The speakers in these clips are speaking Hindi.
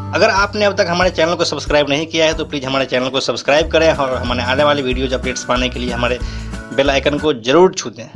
अगर आपने अब तक हमारे चैनल को सब्सक्राइब नहीं किया है तो प्लीज़ हमारे चैनल को सब्सक्राइब करें और हमारे आने वाली वीडियोज़ अपडेट्स पाने के लिए हमारे बेल आइकन को ज़रूर छू दें।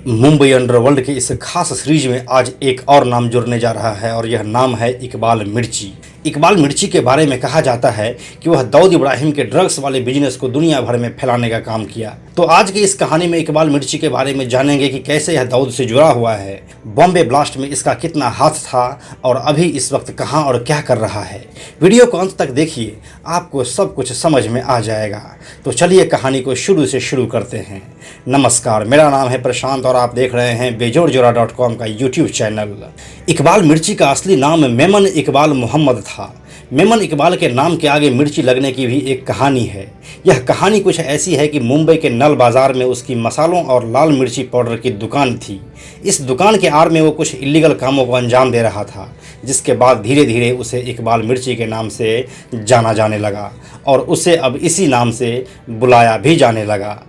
मुंबई अंडरवर्ल्ड के इस खास सीरीज में आज एक और नाम जुड़ने जा रहा है और यह नाम है इकबाल मिर्ची। इकबाल मिर्ची के बारे में कहा जाता है कि वह दाऊद इब्राहिम के ड्रग्स वाले बिजनेस को दुनिया भर में फैलाने का काम किया। तो आज की इस कहानी में इकबाल मिर्ची के बारे में जानेंगे कि कैसे यह दाऊद से जुड़ा हुआ है, बॉम्बे ब्लास्ट में इसका कितना हाथ था और अभी इस वक्त कहां और क्या कर रहा है। वीडियो को अंत तक देखिए, आपको सब कुछ समझ में आ जाएगा। तो चलिए कहानी को शुरू से शुरू करते हैं। नमस्कार, मेरा नाम है प्रशांत और आप देख रहे हैं बेजोड़जोड़ा.com का यूट्यूब चैनल। इकबाल मिर्ची का असली नाम मेमन इकबाल मोहम्मद था। मेमन इकबाल के नाम के आगे मिर्ची लगने की भी एक कहानी है। यह कहानी कुछ ऐसी है कि मुंबई के नल बाज़ार में उसकी मसालों और लाल मिर्ची पाउडर की दुकान थी। इस दुकान के आड़ में वो कुछ इलीगल कामों को अंजाम दे रहा था, जिसके बाद धीरे धीरे उसे इकबाल मिर्ची के नाम से जाना जाने लगा और उसे अब इसी नाम से बुलाया भी जाने लगा।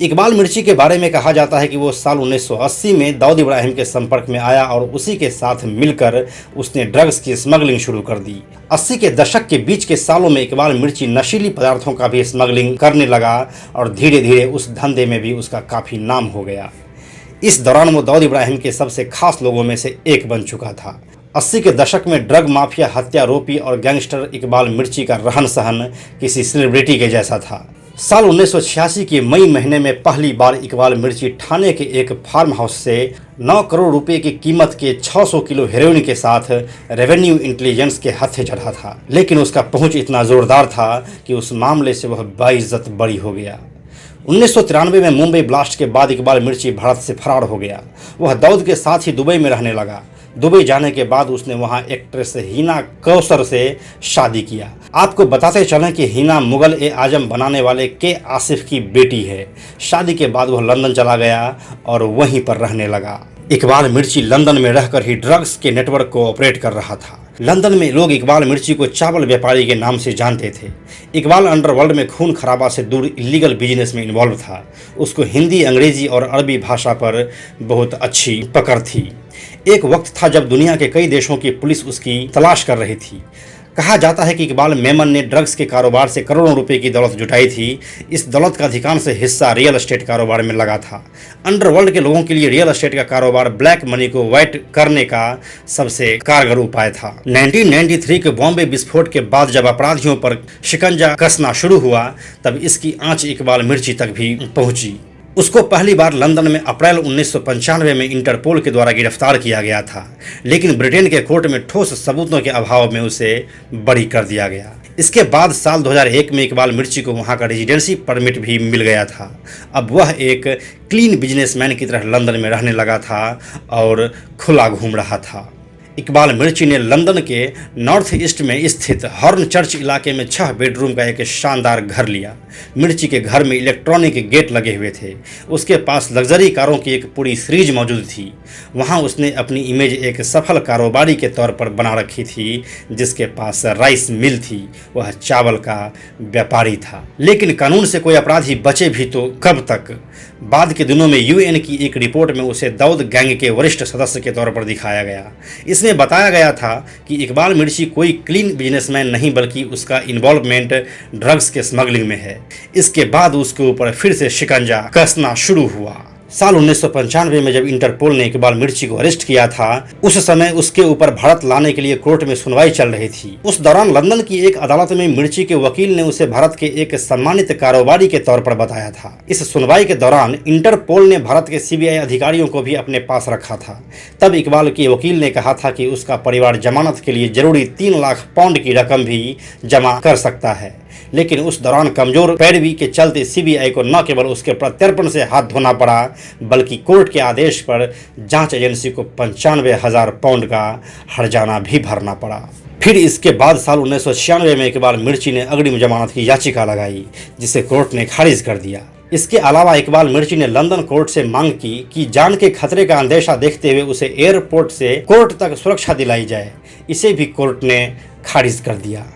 इकबाल मिर्ची के बारे में कहा जाता है कि वो साल 1980 में दाऊद इब्राहिम के संपर्क में आया और उसी के साथ मिलकर उसने ड्रग्स की स्मगलिंग शुरू कर दी। 80 के दशक के बीच के सालों में इकबाल मिर्ची नशीली पदार्थों का भी स्मगलिंग करने लगा और धीरे धीरे उस धंधे में भी उसका काफ़ी नाम हो गया। इस दौरान वो दाऊद इब्राहिम के सबसे खास लोगों में से एक बन चुका था। 80 के दशक में ड्रग माफिया, हत्यारोपी और गैंगस्टर इकबाल मिर्ची का रहन सहन किसी सेलिब्रिटी के जैसा था। साल 1986 के मई महीने में पहली बार इकबाल मिर्ची ठाणे के एक फार्म हाउस से 9 करोड़ रुपए की कीमत के 600 किलो हेरोइन के साथ रेवेन्यू इंटेलिजेंस के हत्थे चढ़ा था। लेकिन उसका पहुंच इतना जोरदार था कि उस मामले से वह बाइज्जत बरी हो गया। 1993 में मुंबई ब्लास्ट के बाद इकबाल मिर्ची भारत से फरार हो गया। वह दाऊद के साथ ही दुबई में रहने लगा। दुबई जाने के बाद उसने वहां एक्ट्रेस हिना कौसर से शादी किया। आपको बताते चलें कि हिना मुगल ए आजम बनाने वाले के आसिफ की बेटी है। शादी के बाद वह लंदन चला गया और वहीं पर रहने लगा। इकबाल मिर्ची लंदन में रहकर ही ड्रग्स के नेटवर्क को ऑपरेट कर रहा था। लंदन में लोग इकबाल मिर्ची को चावल व्यापारी के नाम से जानते थे। इकबाल अंडरवर्ल्ड में खून खराबा से दूर इलीगल बिजनेस में इन्वॉल्व था। उसको हिंदी, अंग्रेजी और अरबी भाषा पर बहुत अच्छी पकड़ थी। एक वक्त था जब दुनिया के कई देशों की पुलिस उसकी तलाश कर रही थी। कहा जाता है कि इकबाल मेमन ने ड्रग्स के कारोबार से करोड़ों रुपए की दौलत जुटाई थी। इस दौलत का अधिकांश हिस्सा रियल एस्टेट कारोबार में लगा था। अंडरवर्ल्ड के लोगों के लिए रियल एस्टेट का कारोबार ब्लैक मनी को व्हाइट करने का सबसे कारगर उपाय था। 1993 के बॉम्बे विस्फोट के बाद जब अपराधियों पर शिकंजा कसना शुरू हुआ, तब इसकी आंच इकबाल मिर्ची तक भी पहुंची। उसको पहली बार लंदन में अप्रैल 1995 में इंटरपोल के द्वारा गिरफ्तार किया गया था, लेकिन ब्रिटेन के कोर्ट में ठोस सबूतों के अभाव में उसे बरी कर दिया गया। इसके बाद साल 2001 में इकबाल मिर्ची को वहां का रेजिडेंसी परमिट भी मिल गया था। अब वह एक क्लीन बिजनेसमैन की तरह लंदन में रहने लगा था और खुला घूम रहा था। इकबाल मिर्ची ने लंदन के नॉर्थ ईस्ट में स्थित हॉर्न चर्च इलाके में 6 बेडरूम का एक शानदार घर लिया। मिर्ची के घर में इलेक्ट्रॉनिक गेट लगे हुए थे। उसके पास लग्जरी कारों की एक पूरी सीरीज मौजूद थी। वहां उसने अपनी इमेज एक सफल कारोबारी के तौर पर बना रखी थी, जिसके पास राइस मिल थी। वह चावल का व्यापारी था। लेकिन कानून से कोई अपराधी बचे भी तो कब तक। बाद के दिनों में यूएन की एक रिपोर्ट में उसे दाऊद गैंग के वरिष्ठ सदस्य के तौर पर दिखाया गया। इसमें बताया गया था कि इकबाल मिर्ची कोई क्लीन बिजनेसमैन नहीं, बल्कि उसका इन्वॉल्वमेंट ड्रग्स के स्मगलिंग में है। इसके बाद उसके ऊपर फिर से शिकंजा कसना शुरू हुआ। साल 1995 में जब इंटरपोल ने इकबाल मिर्ची को अरेस्ट किया था, उस समय उसके ऊपर भारत लाने के लिए कोर्ट में सुनवाई चल रही थी। उस दौरान लंदन की एक अदालत में मिर्ची के वकील ने उसे भारत के एक सम्मानित कारोबारी के तौर पर बताया था। इस सुनवाई के दौरान इंटरपोल ने भारत के सीबीआई अधिकारियों को भी अपने पास रखा था। तब इकबाल के वकील ने कहा था कि उसका परिवार जमानत के लिए जरूरी 3 लाख पाउंड की रकम भी जमा कर सकता है। लेकिन उस दौरान कमजोर पैरवी के चलते सीबीआई को न केवल उसके प्रत्यर्पण से हाथ धोना पड़ा, बल्कि कोर्ट के आदेश पर जांच एजेंसी को 95,000 पाउंड का हर्जाना भी भरना पड़ा। फिर इसके बाद साल 1996 में इकबाल मिर्ची ने अग्रिम जमानत की याचिका लगाई, जिसे कोर्ट ने खारिज कर दिया। इसके अलावा इकबाल मिर्ची ने लंदन कोर्ट से मांग की कि जान के खतरे का अंदेशा देखते हुए उसे एयरपोर्ट से कोर्ट तक सुरक्षा दिलाई जाए। इसे भी कोर्ट ने खारिज कर दिया।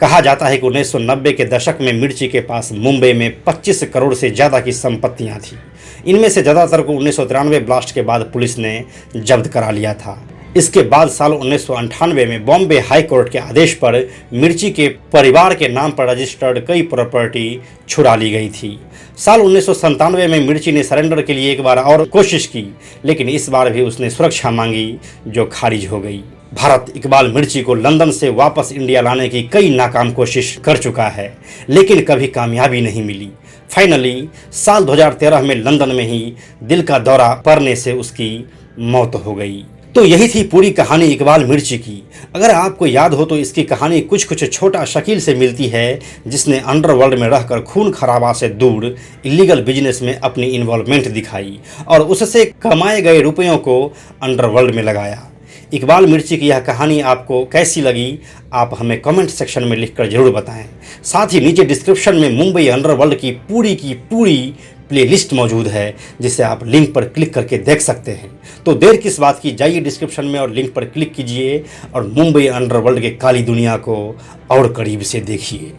कहा जाता है कि 1990 के दशक में मिर्ची के पास मुंबई में 25 करोड़ से ज़्यादा की संपत्तियां थीं। इनमें से ज़्यादातर को 1993 ब्लास्ट के बाद पुलिस ने जब्त करा लिया था। इसके बाद साल 1998 में बॉम्बे हाई कोर्ट के आदेश पर मिर्ची के परिवार के नाम पर रजिस्टर्ड कई प्रॉपर्टी छुड़ा ली गई थी। साल 1997 में मिर्ची ने सरेंडर के लिए एक बार और कोशिश की, लेकिन इस बार भी उसने सुरक्षा मांगी जो खारिज हो गई। भारत इकबाल मिर्ची को लंदन से वापस इंडिया लाने की कई नाकाम कोशिश कर चुका है, लेकिन कभी कामयाबी नहीं मिली। फाइनली साल 2013 में लंदन में ही दिल का दौरा पड़ने से उसकी मौत हो गई। तो यही थी पूरी कहानी इकबाल मिर्ची की। अगर आपको याद हो तो इसकी कहानी कुछ छोटा शकील से मिलती है, जिसने अंडरवर्ल्ड में रहकर खून खराबा से दूर इलीगल बिजनेस में अपनी इन्वॉल्वमेंट दिखाई और उससे कमाए गए रुपयों को अंडरवर्ल्ड में लगाया। इकबाल मिर्ची की यह कहानी आपको कैसी लगी, आप हमें कमेंट सेक्शन में लिखकर जरूर बताएं। साथ ही नीचे डिस्क्रिप्शन में मुंबई अंडरवर्ल्ड की पूरी प्लेलिस्ट मौजूद है, जिसे आप लिंक पर क्लिक करके देख सकते हैं। तो देर किस बात की, जाइए डिस्क्रिप्शन में और लिंक पर क्लिक कीजिए और मुंबई अंडरवर्ल्ड के काली दुनिया को और करीब से देखिए।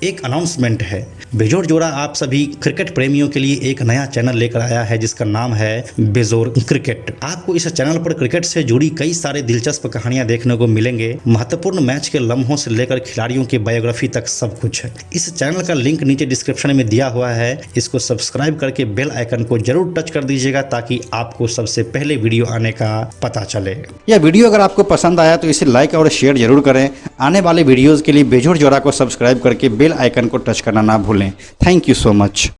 एक अनाउंसमेंट है, बेजोड़ जोड़ा आप सभी क्रिकेट प्रेमियों के लिए एक नया चैनल लेकर आया है जिसका नाम है बेजोड़ क्रिकेट। आपको इस चैनल पर क्रिकेट से जुड़ी कई सारे दिलचस्प कहानियां देखने को मिलेंगे। महत्वपूर्ण मैच के लम्हों से लेकर खिलाड़ियों की बायोग्राफी तक सब कुछ है। इस चैनल का लिंक नीचे डिस्क्रिप्शन में दिया हुआ है, इसको सब्सक्राइब करके बेल आइकन को जरूर टच कर दीजिएगा ताकि आपको सबसे पहले वीडियो आने का पता चले। यह वीडियो अगर आपको पसंद आया तो इसे लाइक और शेयर जरूर करें। आने वाले वीडियोज़ के लिए बेजोड़ जोड़ा को सब्सक्राइब करके बेल आइकन को टच करना ना भूलें। Thank you so much.